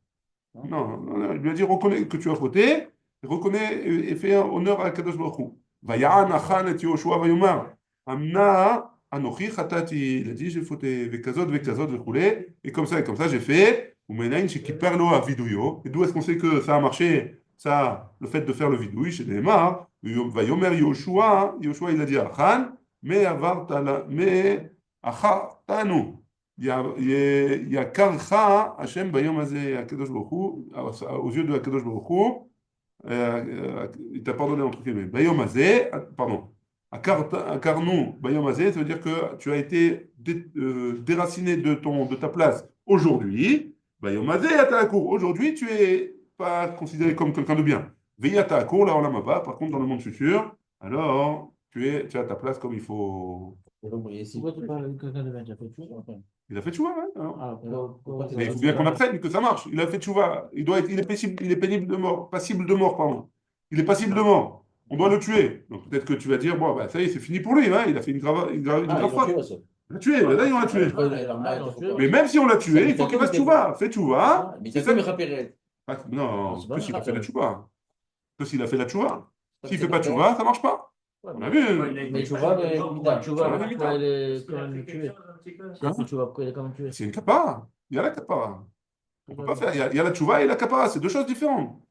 Non, il lui a dit reconnais que tu as fauté, reconnais et fais honneur à Kadosh Baruch Hu. Vaya'an Achan et Yehoshua Vayomar. Amna Anochi Chatati. Il a dit j'ai fauté, Vekazot, Vechoulé. Et comme ça, j'ai fait. Umenain chez Kiperlo à Vidouyo. Et d'où est-ce qu'on sait que ça a marché? Ça, le fait de faire le vidouille chez Neymar. Vayomer Yoshua. Yoshua, il a dit Achan. Mais Avartala. Mais Achatanu. Il y a Karcha Hashem Bayom Azeh Akadosh Baruch Hu, aux yeux de Akadosh Baruch Hu, il t'a pardonné entre guillemets. Bayom Azeh, pardon. Akarnu Bayom Azeh, ça veut dire que tu as été déraciné de ta place aujourd'hui. Bayom Azeh Atalakour. Aujourd'hui, tu es pas considéré comme quelqu'un de bien. Veillata Atalakour, là, on l'a pas. Par contre, dans le monde futur, alors tu as ta place comme il faut. Pourquoi tu parles de quelqu'un de bien? Tu as fait tout, enfin. Il a fait tchouva, ouais. Ah, Mais il faut bien qu'on apprenne que ça marche. Il a fait tchouva. Il est pénible de mort, passible de mort, pardon. Il est passible de mort. On doit le tuer. Donc peut-être que tu vas dire, bon, bah, ça y est, c'est fini pour lui. Hein. Il a fait une grave faute. On l'a tué, là, on l'a tué. Mais même si on l'a tué, il faut qu'il fasse tchouva. Fais tchouva. Mais c'est ça, mais rappelez. Non, que s'il a fait la tchouva. Que s'il a fait la tchouva. S'il ne fait pas tchouva, ça ne marche pas. On a vu. Mais tu vois, pourquoi elle est quand même tuée? Tu vois pourquoi elle est quand même tuée? C'est une kapara. Il y a la kapara. On ne peut pas faire. Il y a la tchouva et la kapara. C'est deux choses différentes.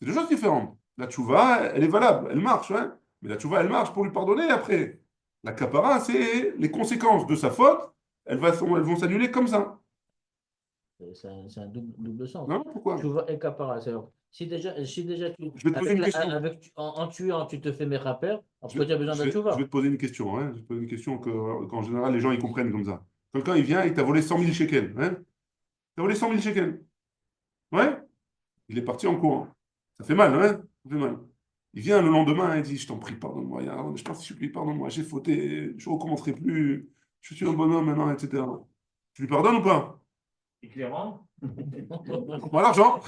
C'est deux choses différentes. La tchouva, elle est valable. Elle marche. Hein. Mais la tchouva, elle marche pour lui pardonner après. La kapara, c'est les conséquences de sa faute. Elles vont s'annuler comme ça. C'est un double sens. Non, pourquoi? Tchouva et kapara. Si déjà je vais te poser une question. En tuant, tu te fais mes rappeurs, pourquoi tu as besoin d'un tchouva? Je vais te poser une question. Hein. Je vais te poser une question qu'en général, les gens ils comprennent comme ça. Quelqu'un, il vient et t'a volé 100 000 shekels. Hein. T'as volé 100 000 shekels. Ouais. Il est parti en courant. Ça fait mal, hein? Ça fait mal. Il vient le lendemain et dit je t'en prie, pardonne-moi. Je t'en supplie, pardonne-moi. J'ai fauté. Je ne recommencerai plus. Je suis un bonhomme maintenant, etc. Tu lui pardonnes ou pas? Et clairement. Moi, l'argent.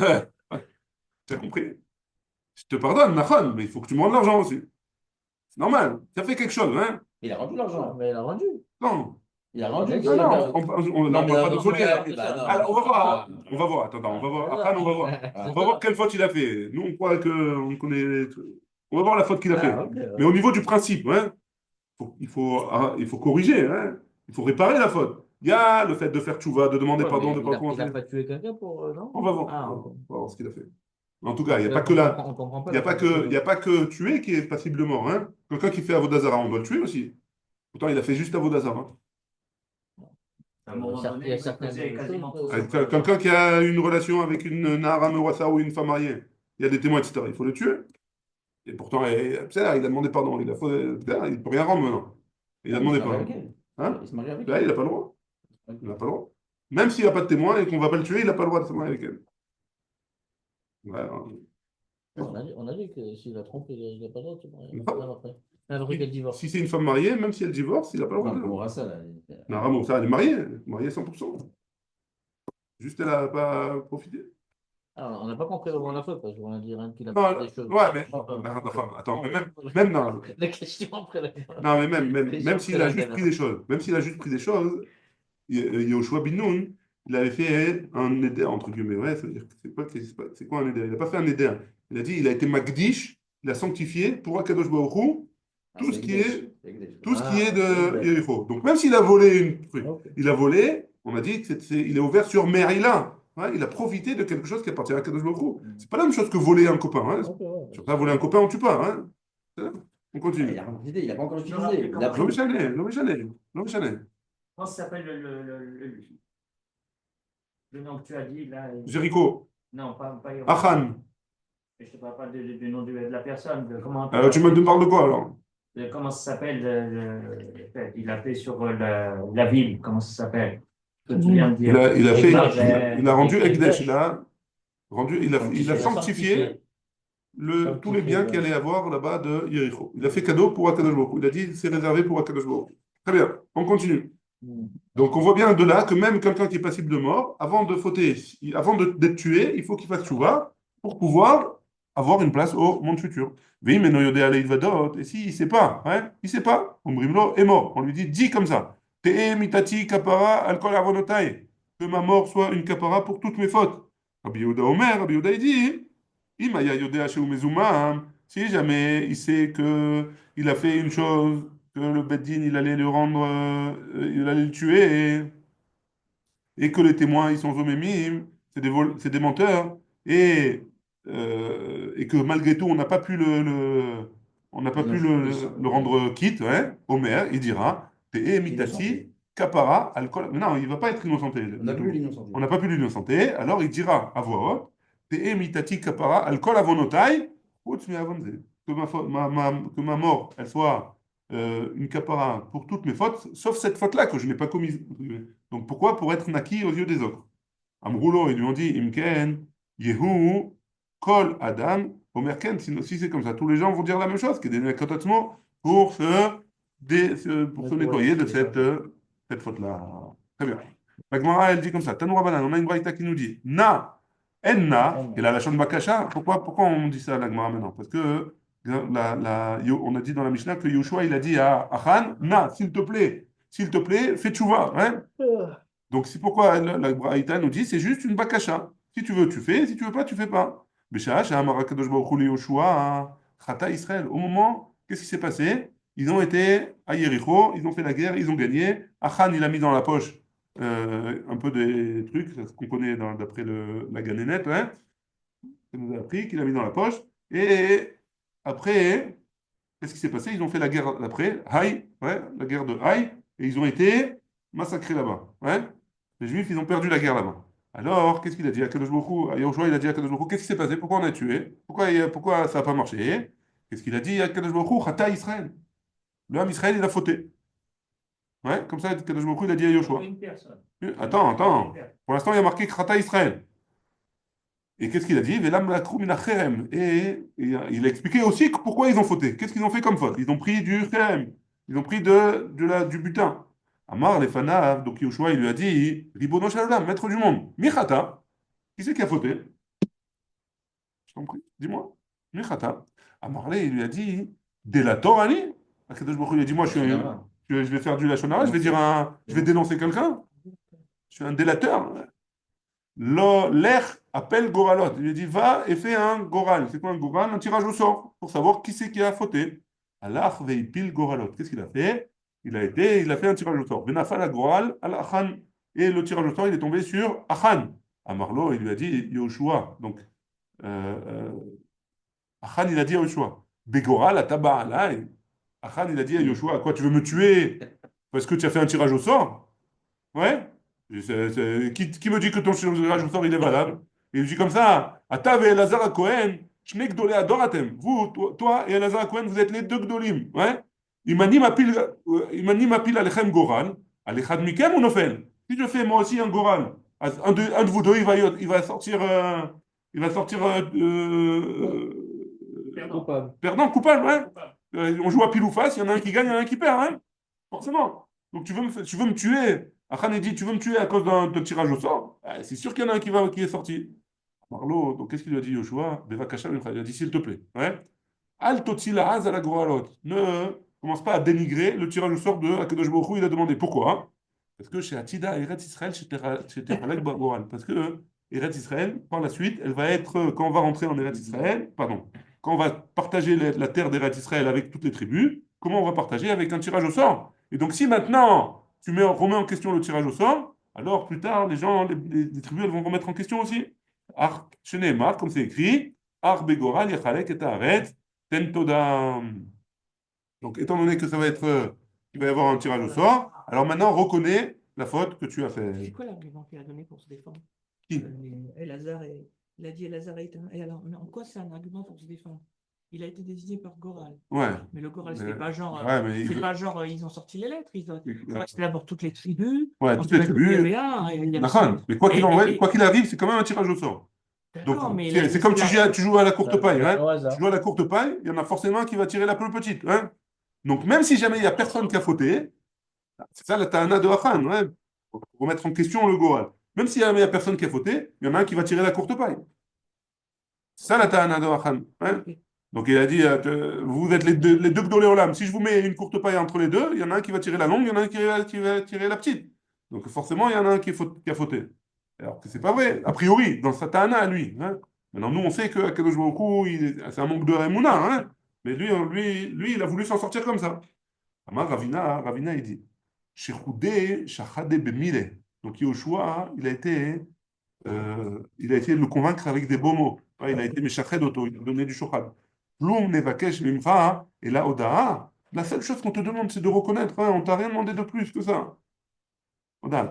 Tu as compris? Je te pardonne, Nachon, mais il faut que tu me rendes l'argent aussi. C'est normal. Tu as fait quelque chose, hein? Il a rendu l'argent. Mais il a rendu. Non. Il a rendu. Non, non, là, on parle pas de voler. Là. Bah, non. Alors, on va voir. On va voir. Attends, on va voir. Après, on va voir. On va voir quelle faute il a fait. Nous, on croit qu'on connaît les trucs. On va voir la faute qu'il a fait. Ah, ok, Mais au niveau du principe, hein, il faut corriger. Hein. Il faut réparer la faute. Il y a le fait de faire tchouva, de demander ouais, pardon, mais de ne pas il commencer. a pas tué quelqu'un pour. Non? On va voir. Ah, On ok. va voir ce qu'il a fait. En tout cas, il n'y a pas que là. On comprend pas Il n'y a la pas faute. que, il y a pas que tuer qui est passible de mort. Hein. Quelqu'un qui fait Avodazara, on doit le tuer aussi. Pourtant, il a fait juste Avodazara. À un moment donné, Il y a il certaines faisait quasiment choses, tout. Quelqu'un qui a une relation avec une Nahara Mewassa ou une femme mariée, il y a des témoins, etc. Il faut le tuer. Et pourtant, il a demandé pardon. Il ne peut rien rendre maintenant. Il a demandé se marie pardon. avec elle. Hein? Il se marie avec Là, elle. il n'a pas le droit. Il n'a pas le droit. Même s'il n'y a pas de témoin et qu'on ne va pas le tuer, il n'a pas le droit de se marier avec elle. Ouais, On a dit que s'il a trompé, il n'a pas le droit de se marier. Non. Même après. Même après qu'elle divorce. Si c'est une femme mariée, même si elle divorce, il n'a pas le droit. Non, comment ça, là? Non, Ramon, ça, elle est mariée 100%. Juste, elle n'a pas profité. Alors, on n'a pas compris vraiment la faute, parce qu'on a dit rien qu'il a Non, fait des choses. ouais, mais. Attends, mais même non. La question après la. Non, mais même s'il a juste pris des choses, même s'il a juste pris des choses, Yoshua bin Nun, il avait fait un éder, entre guillemets. Ouais, ça veut dire que c'est quoi un éder? Il n'a pas fait un éder. Il a dit, il a été Magdish, il a sanctifié pour Akadosh Baruch Hu, tout ce qui est de Yericho. Donc même s'il a volé une truc, il a volé, on a dit qu'il est ouvert sur Merila. Ouais, il a profité de quelque chose qui appartient à Kadosh Baruch Hu. C'est pas la même chose que voler un copain. Hein. Sur ça, voler un copain, on tue pas. Hein. On continue. Il n'a pas profité, il n'a pas encore utilisé. Il a L'homme pris. Chanel, l'homme Chanel, l'homme Chanel. Comment ça s'appelle le nom que tu as dit là? Jéricho, Non, pas Achan. Je ne te parle pas du nom de la personne. Comment Tu me parles de quoi alors? comment ça s'appelle il a fait sur la ville. Comment ça s'appelle? Que tu viens de dire. Il a rendu Ekdesh, il a sanctifié tous les biens qu'il allait avoir là-bas de Yericho. Il a fait cadeau pour Akadosh Baruch Hu. Il a dit c'est réservé pour Akadosh Baruch Hu. Très bien, on continue. Donc on voit bien de là que même quelqu'un qui est passible de mort, avant de fauter, avant d'être tué, il faut qu'il fasse tchouva pour pouvoir avoir une place au monde futur. Et s'il ne sait pas, hein, il ne sait pas, Ombrimlo est mort. On lui dit, dis comme ça. Te'e mitati kapara al kol avonotai. Que ma mort soit une kapara pour toutes mes fautes. Rabbi Yehuda Omer, Rabbi Yehuda il dit, Imaya yodea sheu mezumam. Si jamais il sait que il a fait une chose, que le Beddin il allait le rendre, il allait le tuer, et que les témoins ils sont zomémim, c'est des menteurs, et que malgré tout on n'a pas pu on n'a pas pu le rendre quitte, hein, Omer, il dira, Te'e mitati kapara alcool. Non, il ne va pas être innocenté. On n'a plus l'innocenté. On n'a pas pu l'innocenter, alors il dira à voix haute, Te'e mitati kapara alcool avonotai, que ma mort, elle soit une capara pour toutes mes fautes, sauf cette faute-là que je n'ai pas commise. Donc pourquoi? Pour être naquis aux yeux des autres. Amroulo, ils lui ont dit, Imken, Yehu, Kol, Adam, Omerken, si c'est comme ça, tous les gens vont dire la même chose, que des nekatatmo, pour se nettoyer de cette faute-là. Très bien. La Gemara, elle dit comme ça, Tanoura Banan, on a une braïta qui nous dit, Na, Enna, et la Lachon Bakasha, pourquoi on dit ça à la Gemara maintenant? Parce que on a dit dans la Mishnah que Yoshua, il a dit à Achan, Na, s'il te plaît, fais tchouva. Hein? Donc c'est pourquoi la Braïta nous dit, c'est juste une bakasha. Si tu veux, tu fais, si tu veux pas, tu fais pas. Chata Israël. Au moment, qu'est-ce qui s'est passé? Ils ont été à Yericho, ils ont fait la guerre, ils ont gagné. Achan, il a mis dans la poche un peu des trucs, ce qu'on connaît d'après la Ganénette, hein? Ça nous a appris qu'il a mis dans la poche. Et après, qu'est-ce qui s'est passé? Ils ont fait la guerre après, Haï, ouais, la guerre de Haï, et ils ont été massacrés là-bas. Ouais. Les Juifs, ils ont perdu la guerre là-bas. Alors, qu'est-ce qu'il a dit à Kadosh Baruch Hu? Yoshua, il a dit à Kadosh Baruch Hu, qu'est-ce qui s'est passé? Pourquoi on a tué? Pourquoi ça n'a pas marché? Qu'est-ce qu'il a dit à Kadosh Baruch Hu? Chata Israël. Le Ham Israël, il a fauté. Ouais, comme ça, Kadosh Baruch Hu, il a dit à Yoshua. Une personne. Attends. Pour l'instant, il y a marqué Chata Israël. Et qu'est-ce qu'il a dit? Velam lakru min ha-cherem. Et il a expliqué aussi pourquoi ils ont fauté. Qu'est-ce qu'ils ont fait comme faute? Ils ont pris du cherem. Ils ont pris du butin. Amar les fanav, donc Yoshua, il lui a dit, Ribono Shalom, maître du monde, Michata, qui c'est qui a fauté? Je t'en prie, dis-moi. Michata. Amarlé, il lui a dit, Délator, Ali. Akadosh Baruch Hu lui a dit, moi, je vais faire du Lachon Hara, je vais dénoncer quelqu'un. Je suis un délateur. L'air appelle Goralot. Il lui a dit, va et fais un Goral. C'est quoi un Goral? Un tirage au sort pour savoir qui c'est qui a fauté. Allah veipil Goralot. Qu'est-ce qu'il a fait? Il a fait un tirage au sort. Benafal Goral al Achan. Et le tirage au sort, il est tombé sur Achan. À Marlo, il lui a dit Yoshua. Donc, euh, Achan, il a dit à Yoshua. Begoral à Tabaala. Achan, il a dit à Yoshua, quoi, tu veux me tuer parce que tu as fait un tirage au sort? Ouais. Qui me dit que ton tirage au sort, il est valable? Il dit comme ça, Atav et Elazar à Cohen, Shne Gdolé Adoratem. Vous, toi et Elazar à Cohen, vous êtes les deux Gdolim. Ouais. Imani mapil alechem goral, alechad mikem ou nofel. Si je fais moi aussi un goral, un de vous deux, il va sortir, Coupable. perdant, coupable, ouais. On joue à pile ou face, il y en a un qui gagne, il y en a un qui perd, hein. Forcément. Donc tu veux me tuer. Achan dit, tu veux me tuer à cause d'un tirage au sort? C'est sûr qu'il y en a un qui est sorti. Marlo, donc qu'est-ce qu'il lui a dit Yoshua? Bevakasha, il a dit, s'il te plaît. Ouais. Al totsi la haz à la goalot. Ne commence pas à dénigrer le tirage au sort de Akadosh Baruch Hu. Il a demandé pourquoi? Parce que chez Atida, Eretz Israël, chez Teralek Goral. Parce que Eretz Israël, par la suite, elle va être, quand on va rentrer en Eretz Israël, pardon, quand on va partager la terre d'Eretz Israël avec toutes les tribus, comment on va partager? Avec un tirage au sort. Et donc, si maintenant remets en question le tirage au sort, alors plus tard, les tribus, elles vont remettre en question aussi. Ar, Sheneemar, comme c'est écrit, Ar Begoral, Yachalek et Aret, Tentoda. Donc, étant donné que ça va être, il va y avoir un tirage au sort, alors maintenant, reconnais la faute que tu as C'est fait. quoi l'argument qu'il a donné pour se défendre? Qui? Il a dit Elazar est un. Et alors, mais en quoi c'est un argument pour se défendre? Il a été désigné par Goral. Ouais. Mais le Goral, Mais- c'était pas genre. Ouais, mais C'est pas genre, ils ont sorti les lettres. Ouais, C'était d'abord toutes les tribus. toutes Ensuite, les tribus. il y avait un. Et il y avait D'accord. Mais quoi qu'il quoi qu'il arrive, c'est quand même un tirage au sort. D'accord, Donc, mais c'est comme tu joues à la courte paille. Hein. Au hasard. Tu joues à la courte paille, il y en a forcément un qui va tirer la plus petite. Hein. Donc, même si jamais il n'y a personne qui a fauté, c'est ça la ta'ana de Hachan, ouais, pour remettre en question le Goral. Même si jamais il n'y a personne qui a fauté, il y en a un qui va tirer la courte paille. C'est ça la ta'ana de Hachan. Hein. Donc, il a dit, vous êtes les deux Gdoléolam. Si je vous mets une courte paille entre les deux, il y en a un qui va tirer la longue, il y en a un qui va tirer la petite. Donc, forcément, il y en a un qui a fauté. Alors que c'est pas vrai, a priori, dans sa ta'ana à lui. Hein. Maintenant, nous, on sait que Akadosh Baruch Hu, c'est un manque de Emouna, hein. Mais lui, il a voulu s'en sortir comme ça. Amar Ravina, il dit, Shechoudé, Shachade Bemile. Donc, Yoshua, il a été le convaincre avec des beaux mots. Ouais, il a été Meshached Oto, il a donné du shochad. Plum Nevakesh Mimcha, et la Odaa. La seule chose qu'on te demande, c'est de reconnaître, hein, on t'a rien demandé de plus que ça.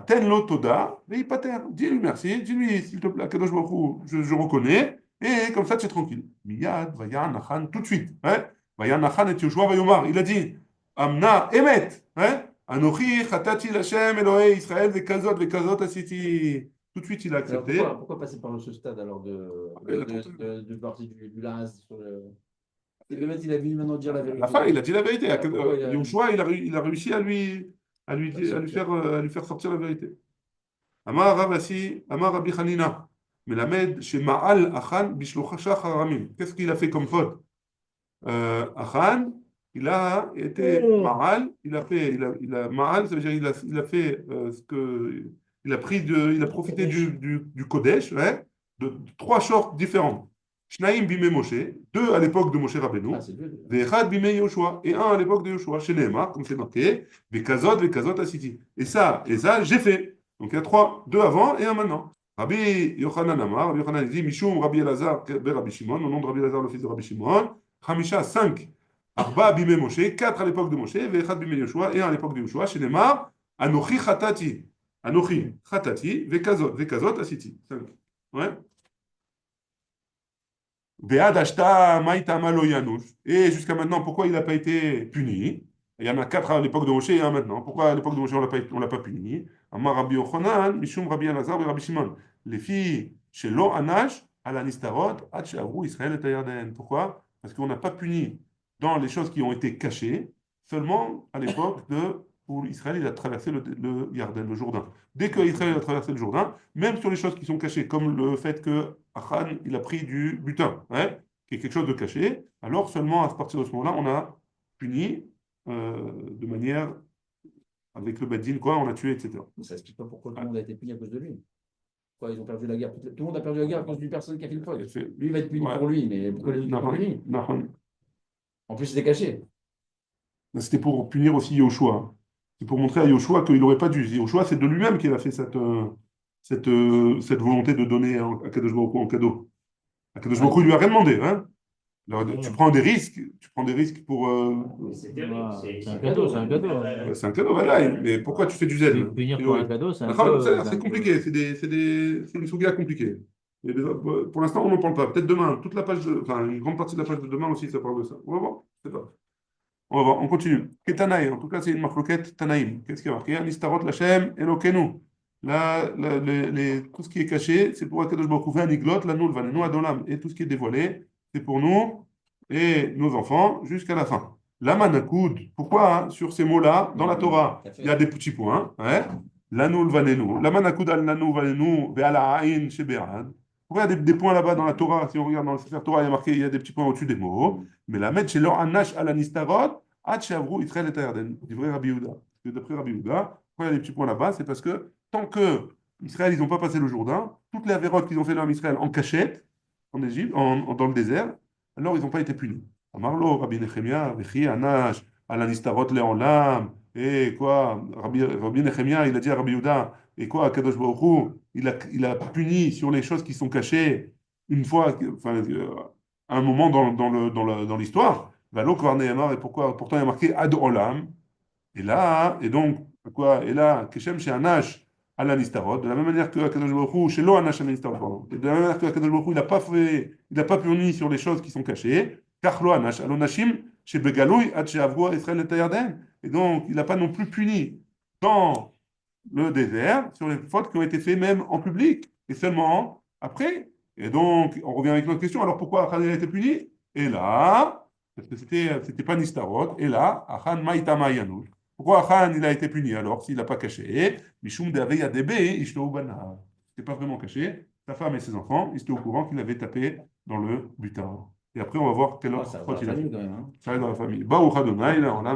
Ten lo toda, mais pater. Dis-lui merci, dis-lui, s'il te plaît, Kadosh Baruch Hu, je reconnais, et comme ça, tu es tranquille. Miyad, Vayan, Achan, tout de suite. Hein? Vayan, Achan et Yoshua, Vayomar. Il a dit, Amna, Emet. Hein? Anochi, Chatati, Lachem, Elohei, Israël, Vekazot, Asiti. Tout de suite, il a Alors accepté. pourquoi passer par ce stade alors de partie du Laz sur le... Le mec, il a vu maintenant dire la À vérité. la fin, il a dit la vérité. Pourquoi il a- Yoshua, il a réussi à lui faire sortir la vérité. Amar Ravasi, Amar Rabbi Hanina, Melamed, chez Ma'al Achan, Bishlochashach Haramim. Qu'est-ce qu'il a fait comme faute? Achan, il a été Ma'al, Ma'al, ça veut dire il a fait il a profité du Kodesh, ouais, de trois shorts différents. Shnaim bimé Moshe, deux à l'époque de Moshe Rabbeinu, Ah, c'est lui. Vechad bimé Yoshua, et un à l'époque de Yoshua, chez Nehemar, comme c'est marqué, Vekazot Asiti. Et ça, j'ai fait. Donc il y a deux avant et un maintenant. Rabbi Yochanan Amar, Rabbi Yochanan dit, Mishum Rabbi Elazar, Rabbi Shimon, au nom de Rabbi Elazar, le fils de Rabbi Shimon, Hamisha, 5. Arba bimé Moshe, 4 à l'époque de Moshe, Vechad bimé Yoshua, et un à l'époque de Yoshua, chez Nehemar, Anochi Chatati, Vekazot Asiti. 5. Ouais. Ve'ad ashta maïta malo yanush. Et jusqu'à maintenant, pourquoi il n'a pas été puni? Il y en a 4 à l'époque de Moshe et un maintenant. Pourquoi à l'époque de Moshe on l'a pas puni? Amar Rabbi Yochanan, Mishum Rabbi Elazar et Rabbi Shimon. Les filles chez Lo Anash, à la Nistarot, Ad She'avru Israël et Yarden. Pourquoi? Parce qu'on n'a pas puni dans les choses qui ont été cachées, seulement à l'époque où Israël il a traversé le Yarden, le Jourdain. Dès que Israël a traversé le Jourdain, même sur les choses qui sont cachées, comme le fait que Achan il a pris du butin, hein, qui est quelque chose de caché, alors seulement à partir de ce moment-là, on a puni de manière avec le Beddin, quoi, on a tué, etc. Mais ça explique pas pourquoi tout le monde a été puni à cause de lui. Quoi, ils ont perdu la guerre. Tout le monde a perdu la guerre à cause d'une personne qui a fait le faute. Lui, il va être puni Ouais. pour lui, mais pourquoi les autres sont pas punis? En plus, c'était caché. C'était pour punir aussi Yoshua. C'est pour montrer à Yoshua qu'il n'aurait pas dû. Yoshua, c'est de lui-même qu'il a fait cette volonté de donner à Kadosh Baruch Hu en cadeau. À Kadosh Baruch Hu, il lui a rien demandé. Hein. Alors, tu prends des risques pour. C'est terrible. C'est un cadeau, c'est un cadeau. C'est un cadeau, voilà. Mais pourquoi tu fais du zèle? Punir pour un cadeau, c'est un D'accord, peu. c'est compliqué, c'est une souga compliquée. Pour l'instant, on n'en parle pas. Peut-être demain, enfin, une grande partie de la page de demain aussi, ça parle de ça. On va voir, je sais pas. On va voir, on continue. Ketanaï, en tout cas, c'est une marloquette Tanaïm. Qu'est-ce qui est marqué? Anistarot Lachem Elokenu. Là, tout ce qui est caché, c'est pour Akadosh Baruch Hu, Aniglot, la Noul, Vanenu Adolam. Et tout ce qui est dévoilé, c'est pour nous et nos enfants jusqu'à la fin. La Manakoud, pourquoi hein, sur ces mots-là, dans la Torah, il y a des petits points. Ouais. La Noul, Vanenu. La Manakoud al Nanu, Vanenu, Ve'ala Ain, Shebe'an. Pourquoi il y a des points là-bas dans la Torah? Si on regarde dans le Sefer Torah, il y a marqué, il y a des petits points au-dessus des mots. Mais la mettre chez leur Anash al Anistarot, Ad Shavru Israël et Yarden. Du vrai Rabbi Yehuda. Parce que d'après Rabbi Yehuda, pourquoi il y a des petits points là-bas? C'est parce que tant que Israël, ils n'ont pas passé le Jourdain, toutes les avérotes qu'ils ont fait dans Israël en cachette, en Égypte, dans le désert, alors ils n'ont pas été punis. Amarlo, Rabbi Nechemia, Vechi, Anash, al Anistarot Leolam, et quoi? Rabbi Nechemia, il a dit à Rabbi Yehuda, et quoi? Kadosh Baruch Hu, il a puni sur les choses qui sont cachées une fois, enfin, à un moment dans l'histoire. Valo Kvarneyamar, et pourquoi? Pourtant, il y a marqué Ad Olam. Et là, et donc, quoi? Et là, Keshem chez Anash à l'Anistarot, de la même manière que Akadosh Baruch Hu, chez Lo Anash à l'Anistarot, pardon. Et de la même manière que Akadosh Baruch Hu, il n'a pas puni sur les choses qui sont cachées, car Lo Anash, Alonashim, chez Begaloui, Ad Sheavroa, Israël et Yarden. Et donc, il n'a pas non plus puni dans le désert sur les fautes qui ont été faites même en public, et seulement après. Et donc, on revient avec notre question, alors pourquoi Achan a été puni? Et là, parce que c'était pas Nistarot, et là, Achan Maïtama Yanou. Pourquoi Achan il a été puni alors s'il n'a pas caché? Mishum De'avei Adebe Ishto Bana. C'était pas vraiment caché. Sa femme et ses enfants, ils étaient au courant qu'il avait tapé dans le butin. Et après, on va voir quelle autre faute il a fait. quand même, hein. Ça va dans la famille. Baruch Adonai, là, on a,